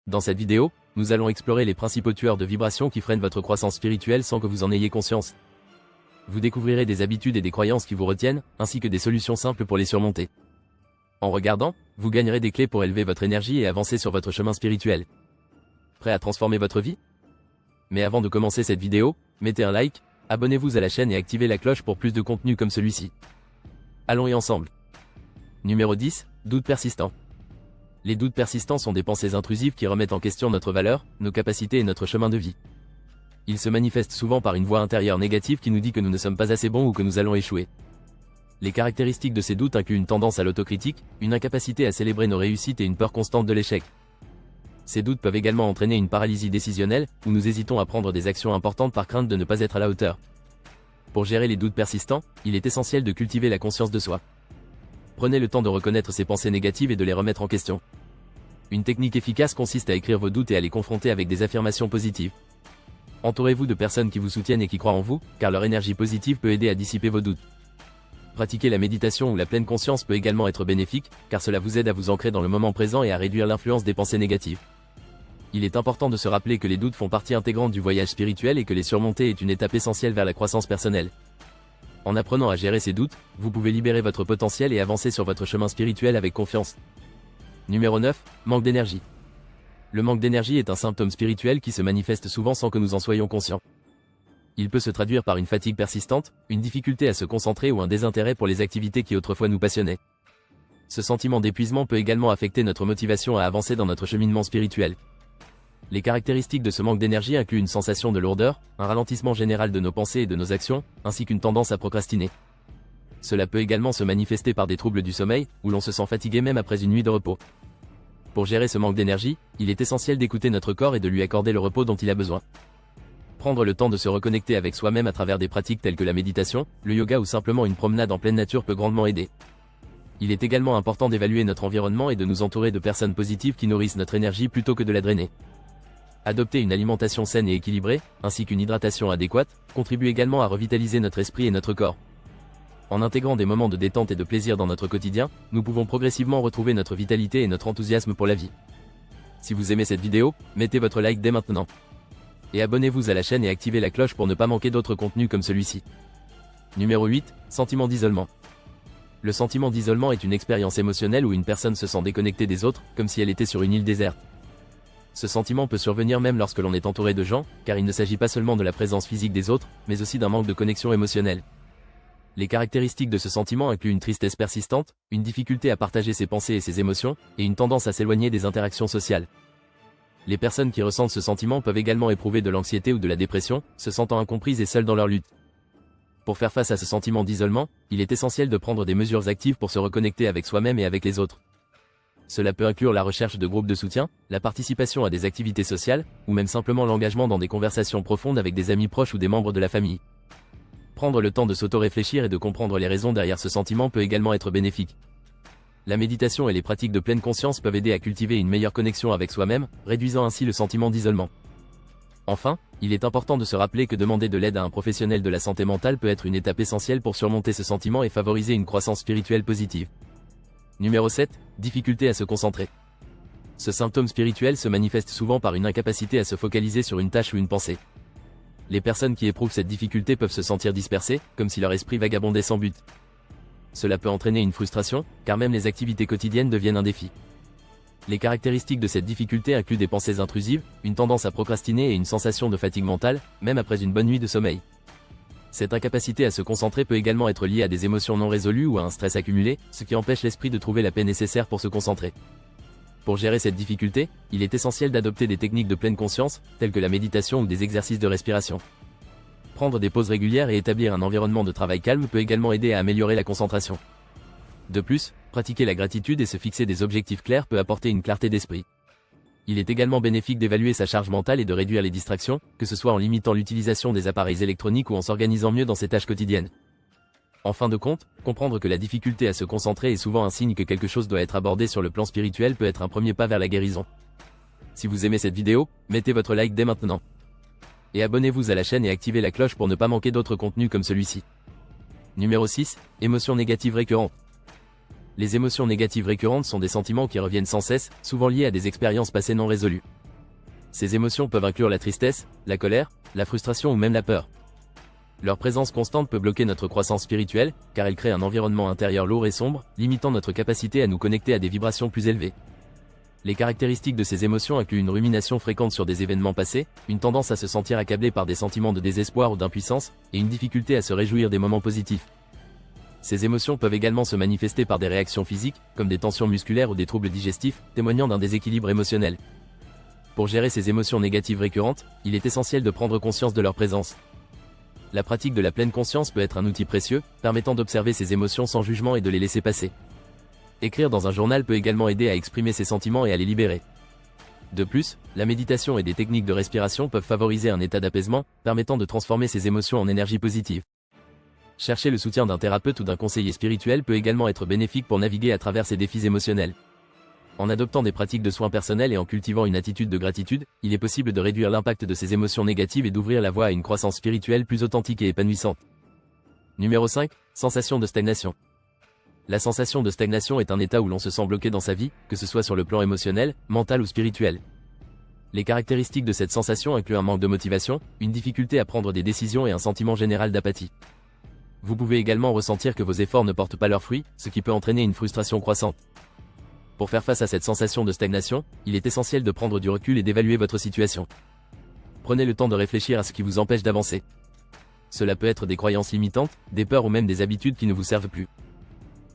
Dans cette vidéo, nous allons explorer les principaux tueurs de vibrations qui freinent votre croissance spirituelle sans que vous en ayez conscience. Vous découvrirez des habitudes et des croyances qui vous retiennent, ainsi que des solutions simples pour les surmonter. En regardant, vous gagnerez des clés pour élever votre énergie et avancer sur votre chemin spirituel. Prêt à transformer votre vie? Mais avant de commencer cette vidéo, mettez un like, abonnez-vous à la chaîne et activez la cloche pour plus de contenu comme celui-ci. Allons-y ensemble. Numéro 10, doutes persistants. Les doutes persistants sont des pensées intrusives qui remettent en question notre valeur, nos capacités et notre chemin de vie. Ils se manifestent souvent par une voix intérieure négative qui nous dit que nous ne sommes pas assez bons ou que nous allons échouer. Les caractéristiques de ces doutes incluent une tendance à l'autocritique, une incapacité à célébrer nos réussites et une peur constante de l'échec. Ces doutes peuvent également entraîner une paralysie décisionnelle, où nous hésitons à prendre des actions importantes par crainte de ne pas être à la hauteur. Pour gérer les doutes persistants, il est essentiel de cultiver la conscience de soi. Prenez le temps de reconnaître ces pensées négatives et de les remettre en question. Une technique efficace consiste à écrire vos doutes et à les confronter avec des affirmations positives. Entourez-vous de personnes qui vous soutiennent et qui croient en vous, car leur énergie positive peut aider à dissiper vos doutes. Pratiquer la méditation ou la pleine conscience peut également être bénéfique, car cela vous aide à vous ancrer dans le moment présent et à réduire l'influence des pensées négatives. Il est important de se rappeler que les doutes font partie intégrante du voyage spirituel et que les surmonter est une étape essentielle vers la croissance personnelle. En apprenant à gérer ces doutes, vous pouvez libérer votre potentiel et avancer sur votre chemin spirituel avec confiance. Numéro 9, manque d'énergie. Le manque d'énergie est un symptôme spirituel qui se manifeste souvent sans que nous en soyons conscients. Il peut se traduire par une fatigue persistante, une difficulté à se concentrer ou un désintérêt pour les activités qui autrefois nous passionnaient. Ce sentiment d'épuisement peut également affecter notre motivation à avancer dans notre cheminement spirituel. Les caractéristiques de ce manque d'énergie incluent une sensation de lourdeur, un ralentissement général de nos pensées et de nos actions, ainsi qu'une tendance à procrastiner. Cela peut également se manifester par des troubles du sommeil, où l'on se sent fatigué même après une nuit de repos. Pour gérer ce manque d'énergie, il est essentiel d'écouter notre corps et de lui accorder le repos dont il a besoin. Prendre le temps de se reconnecter avec soi-même à travers des pratiques telles que la méditation, le yoga ou simplement une promenade en pleine nature peut grandement aider. Il est également important d'évaluer notre environnement et de nous entourer de personnes positives qui nourrissent notre énergie plutôt que de la drainer. Adopter une alimentation saine et équilibrée, ainsi qu'une hydratation adéquate, contribue également à revitaliser notre esprit et notre corps. En intégrant des moments de détente et de plaisir dans notre quotidien, nous pouvons progressivement retrouver notre vitalité et notre enthousiasme pour la vie. Si vous aimez cette vidéo, mettez votre like dès maintenant. Et abonnez-vous à la chaîne et activez la cloche pour ne pas manquer d'autres contenus comme celui-ci. Numéro 8, sentiment d'isolement. Le sentiment d'isolement est une expérience émotionnelle où une personne se sent déconnectée des autres, comme si elle était sur une île déserte. Ce sentiment peut survenir même lorsque l'on est entouré de gens, car il ne s'agit pas seulement de la présence physique des autres, mais aussi d'un manque de connexion émotionnelle. Les caractéristiques de ce sentiment incluent une tristesse persistante, une difficulté à partager ses pensées et ses émotions, et une tendance à s'éloigner des interactions sociales. Les personnes qui ressentent ce sentiment peuvent également éprouver de l'anxiété ou de la dépression, se sentant incomprises et seules dans leur lutte. Pour faire face à ce sentiment d'isolement, il est essentiel de prendre des mesures actives pour se reconnecter avec soi-même et avec les autres. Cela peut inclure la recherche de groupes de soutien, la participation à des activités sociales, ou même simplement l'engagement dans des conversations profondes avec des amis proches ou des membres de la famille. Prendre le temps de s'auto-réfléchir et de comprendre les raisons derrière ce sentiment peut également être bénéfique. La méditation et les pratiques de pleine conscience peuvent aider à cultiver une meilleure connexion avec soi-même, réduisant ainsi le sentiment d'isolement. Enfin, il est important de se rappeler que demander de l'aide à un professionnel de la santé mentale peut être une étape essentielle pour surmonter ce sentiment et favoriser une croissance spirituelle positive. Numéro 7, difficulté à se concentrer. Ce symptôme spirituel se manifeste souvent par une incapacité à se focaliser sur une tâche ou une pensée. Les personnes qui éprouvent cette difficulté peuvent se sentir dispersées, comme si leur esprit vagabondait sans but. Cela peut entraîner une frustration, car même les activités quotidiennes deviennent un défi. Les caractéristiques de cette difficulté incluent des pensées intrusives, une tendance à procrastiner et une sensation de fatigue mentale, même après une bonne nuit de sommeil. Cette incapacité à se concentrer peut également être liée à des émotions non résolues ou à un stress accumulé, ce qui empêche l'esprit de trouver la paix nécessaire pour se concentrer. Pour gérer cette difficulté, il est essentiel d'adopter des techniques de pleine conscience, telles que la méditation ou des exercices de respiration. Prendre des pauses régulières et établir un environnement de travail calme peut également aider à améliorer la concentration. De plus, pratiquer la gratitude et se fixer des objectifs clairs peut apporter une clarté d'esprit. Il est également bénéfique d'évaluer sa charge mentale et de réduire les distractions, que ce soit en limitant l'utilisation des appareils électroniques ou en s'organisant mieux dans ses tâches quotidiennes. En fin de compte, comprendre que la difficulté à se concentrer est souvent un signe que quelque chose doit être abordé sur le plan spirituel peut être un premier pas vers la guérison. Si vous aimez cette vidéo, mettez votre like dès maintenant. Et abonnez-vous à la chaîne et activez la cloche pour ne pas manquer d'autres contenus comme celui-ci. Numéro 6, émotions négatives récurrentes. Les émotions négatives récurrentes sont des sentiments qui reviennent sans cesse, souvent liés à des expériences passées non résolues. Ces émotions peuvent inclure la tristesse, la colère, la frustration ou même la peur. Leur présence constante peut bloquer notre croissance spirituelle, car elle crée un environnement intérieur lourd et sombre, limitant notre capacité à nous connecter à des vibrations plus élevées. Les caractéristiques de ces émotions incluent une rumination fréquente sur des événements passés, une tendance à se sentir accablé par des sentiments de désespoir ou d'impuissance, et une difficulté à se réjouir des moments positifs. Ces émotions peuvent également se manifester par des réactions physiques, comme des tensions musculaires ou des troubles digestifs, témoignant d'un déséquilibre émotionnel. Pour gérer ces émotions négatives récurrentes, il est essentiel de prendre conscience de leur présence. La pratique de la pleine conscience peut être un outil précieux, permettant d'observer ces émotions sans jugement et de les laisser passer. Écrire dans un journal peut également aider à exprimer ses sentiments et à les libérer. De plus, la méditation et des techniques de respiration peuvent favoriser un état d'apaisement, permettant de transformer ces émotions en énergie positive. Chercher le soutien d'un thérapeute ou d'un conseiller spirituel peut également être bénéfique pour naviguer à travers ces défis émotionnels. En adoptant des pratiques de soins personnels et en cultivant une attitude de gratitude, il est possible de réduire l'impact de ces émotions négatives et d'ouvrir la voie à une croissance spirituelle plus authentique et épanouissante. Numéro 5. Sensation de stagnation. La sensation de stagnation est un état où l'on se sent bloqué dans sa vie, que ce soit sur le plan émotionnel, mental ou spirituel. Les caractéristiques de cette sensation incluent un manque de motivation, une difficulté à prendre des décisions et un sentiment général d'apathie. Vous pouvez également ressentir que vos efforts ne portent pas leurs fruits, ce qui peut entraîner une frustration croissante. Pour faire face à cette sensation de stagnation, il est essentiel de prendre du recul et d'évaluer votre situation. Prenez le temps de réfléchir à ce qui vous empêche d'avancer. Cela peut être des croyances limitantes, des peurs ou même des habitudes qui ne vous servent plus.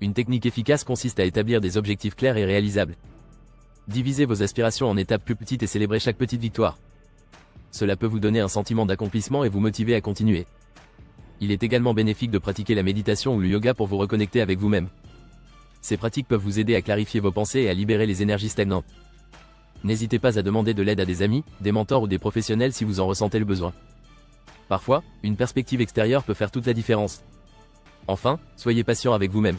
Une technique efficace consiste à établir des objectifs clairs et réalisables. Divisez vos aspirations en étapes plus petites et célébrez chaque petite victoire. Cela peut vous donner un sentiment d'accomplissement et vous motiver à continuer. Il est également bénéfique de pratiquer la méditation ou le yoga pour vous reconnecter avec vous-même. Ces pratiques peuvent vous aider à clarifier vos pensées et à libérer les énergies stagnantes. N'hésitez pas à demander de l'aide à des amis, des mentors ou des professionnels si vous en ressentez le besoin. Parfois, une perspective extérieure peut faire toute la différence. Enfin, soyez patient avec vous-même.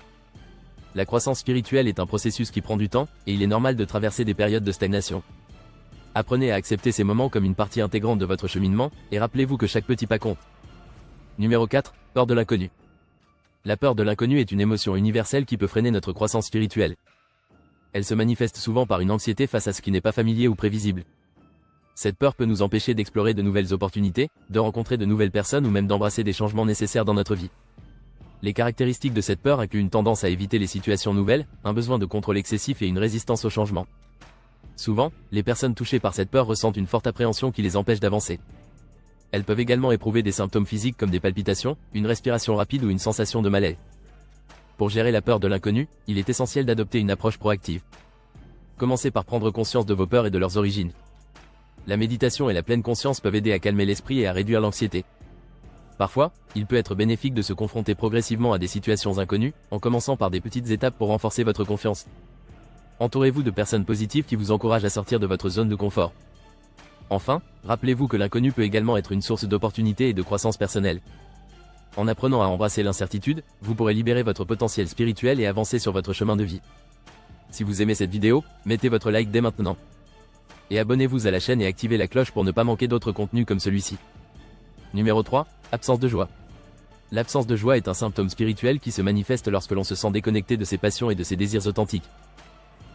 La croissance spirituelle est un processus qui prend du temps, et il est normal de traverser des périodes de stagnation. Apprenez à accepter ces moments comme une partie intégrante de votre cheminement, et rappelez-vous que chaque petit pas compte. Numéro 4. Peur de l'inconnu. La peur de l'inconnu est une émotion universelle qui peut freiner notre croissance spirituelle. Elle se manifeste souvent par une anxiété face à ce qui n'est pas familier ou prévisible. Cette peur peut nous empêcher d'explorer de nouvelles opportunités, de rencontrer de nouvelles personnes ou même d'embrasser des changements nécessaires dans notre vie. Les caractéristiques de cette peur incluent une tendance à éviter les situations nouvelles, un besoin de contrôle excessif et une résistance au changement. Souvent, les personnes touchées par cette peur ressentent une forte appréhension qui les empêche d'avancer. Elles peuvent également éprouver des symptômes physiques comme des palpitations, une respiration rapide ou une sensation de malaise. Pour gérer la peur de l'inconnu, il est essentiel d'adopter une approche proactive. Commencez par prendre conscience de vos peurs et de leurs origines. La méditation et la pleine conscience peuvent aider à calmer l'esprit et à réduire l'anxiété. Parfois, il peut être bénéfique de se confronter progressivement à des situations inconnues, en commençant par des petites étapes pour renforcer votre confiance. Entourez-vous de personnes positives qui vous encouragent à sortir de votre zone de confort. Enfin, rappelez-vous que l'inconnu peut également être une source d'opportunités et de croissance personnelle. En apprenant à embrasser l'incertitude, vous pourrez libérer votre potentiel spirituel et avancer sur votre chemin de vie. Si vous aimez cette vidéo, mettez votre like dès maintenant. Et abonnez-vous à la chaîne et activez la cloche pour ne pas manquer d'autres contenus comme celui-ci. Numéro 3. Absence de joie. L'absence de joie est un symptôme spirituel qui se manifeste lorsque l'on se sent déconnecté de ses passions et de ses désirs authentiques.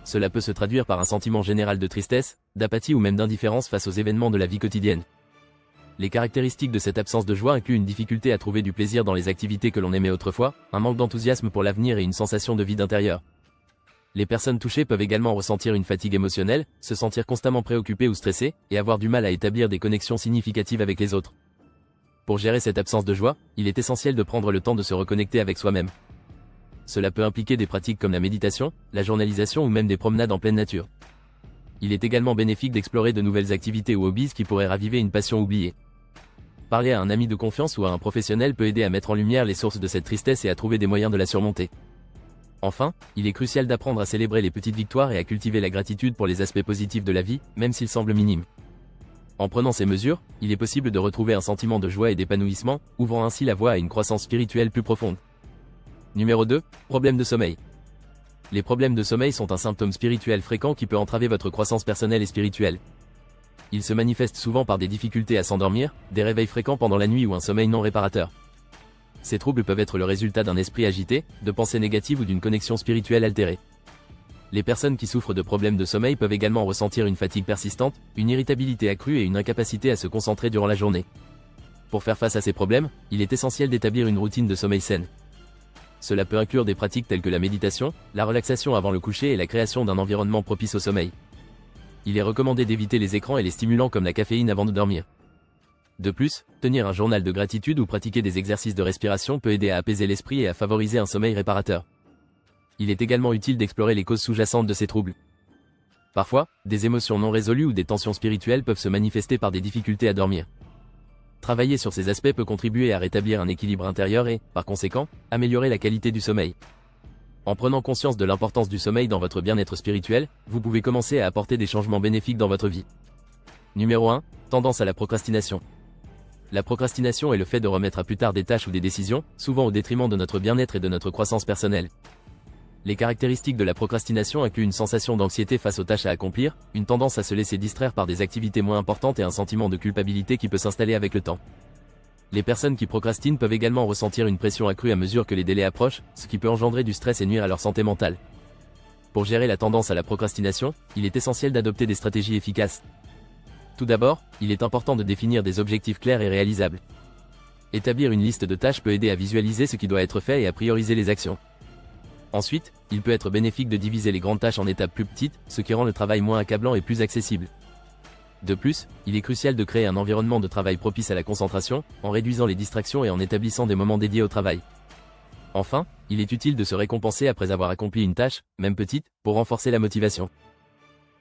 Cela peut se traduire par un sentiment général de tristesse, d'apathie ou même d'indifférence face aux événements de la vie quotidienne. Les caractéristiques de cette absence de joie incluent une difficulté à trouver du plaisir dans les activités que l'on aimait autrefois, un manque d'enthousiasme pour l'avenir et une sensation de vide intérieur. Les personnes touchées peuvent également ressentir une fatigue émotionnelle, se sentir constamment préoccupées ou stressées, et avoir du mal à établir des connexions significatives avec les autres. Pour gérer cette absence de joie, il est essentiel de prendre le temps de se reconnecter avec soi-même. Cela peut impliquer des pratiques comme la méditation, la journalisation ou même des promenades en pleine nature. Il est également bénéfique d'explorer de nouvelles activités ou hobbies qui pourraient raviver une passion oubliée. Parler à un ami de confiance ou à un professionnel peut aider à mettre en lumière les sources de cette tristesse et à trouver des moyens de la surmonter. Enfin, il est crucial d'apprendre à célébrer les petites victoires et à cultiver la gratitude pour les aspects positifs de la vie, même s'ils semblent minimes. En prenant ces mesures, il est possible de retrouver un sentiment de joie et d'épanouissement, ouvrant ainsi la voie à une croissance spirituelle plus profonde. Numéro 2. Problèmes de sommeil. Les problèmes de sommeil sont un symptôme spirituel fréquent qui peut entraver votre croissance personnelle et spirituelle. Ils se manifestent souvent par des difficultés à s'endormir, des réveils fréquents pendant la nuit ou un sommeil non réparateur. Ces troubles peuvent être le résultat d'un esprit agité, de pensées négatives ou d'une connexion spirituelle altérée. Les personnes qui souffrent de problèmes de sommeil peuvent également ressentir une fatigue persistante, une irritabilité accrue et une incapacité à se concentrer durant la journée. Pour faire face à ces problèmes, il est essentiel d'établir une routine de sommeil saine. Cela peut inclure des pratiques telles que la méditation, la relaxation avant le coucher et la création d'un environnement propice au sommeil. Il est recommandé d'éviter les écrans et les stimulants comme la caféine avant de dormir. De plus, tenir un journal de gratitude ou pratiquer des exercices de respiration peut aider à apaiser l'esprit et à favoriser un sommeil réparateur. Il est également utile d'explorer les causes sous-jacentes de ces troubles. Parfois, des émotions non résolues ou des tensions spirituelles peuvent se manifester par des difficultés à dormir. Travailler sur ces aspects peut contribuer à rétablir un équilibre intérieur et, par conséquent, améliorer la qualité du sommeil. En prenant conscience de l'importance du sommeil dans votre bien-être spirituel, vous pouvez commencer à apporter des changements bénéfiques dans votre vie. Numéro 1. Tendance à la procrastination. La procrastination est le fait de remettre à plus tard des tâches ou des décisions, souvent au détriment de notre bien-être et de notre croissance personnelle. Les caractéristiques de la procrastination incluent une sensation d'anxiété face aux tâches à accomplir, une tendance à se laisser distraire par des activités moins importantes et un sentiment de culpabilité qui peut s'installer avec le temps. Les personnes qui procrastinent peuvent également ressentir une pression accrue à mesure que les délais approchent, ce qui peut engendrer du stress et nuire à leur santé mentale. Pour gérer la tendance à la procrastination, il est essentiel d'adopter des stratégies efficaces. Tout d'abord, il est important de définir des objectifs clairs et réalisables. Établir une liste de tâches peut aider à visualiser ce qui doit être fait et à prioriser les actions. Ensuite, il peut être bénéfique de diviser les grandes tâches en étapes plus petites, ce qui rend le travail moins accablant et plus accessible. De plus, il est crucial de créer un environnement de travail propice à la concentration, en réduisant les distractions et en établissant des moments dédiés au travail. Enfin, il est utile de se récompenser après avoir accompli une tâche, même petite, pour renforcer la motivation.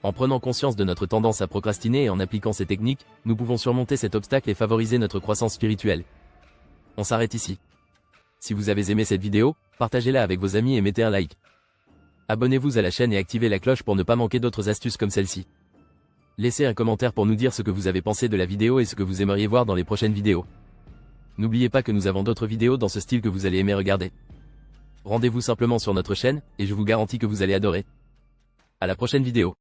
En prenant conscience de notre tendance à procrastiner et en appliquant ces techniques, nous pouvons surmonter cet obstacle et favoriser notre croissance spirituelle. On s'arrête ici. Si vous avez aimé cette vidéo, partagez-la avec vos amis et mettez un like. Abonnez-vous à la chaîne et activez la cloche pour ne pas manquer d'autres astuces comme celle-ci. Laissez un commentaire pour nous dire ce que vous avez pensé de la vidéo et ce que vous aimeriez voir dans les prochaines vidéos. N'oubliez pas que nous avons d'autres vidéos dans ce style que vous allez aimer regarder. Rendez-vous simplement sur notre chaîne, et je vous garantis que vous allez adorer. À la prochaine vidéo.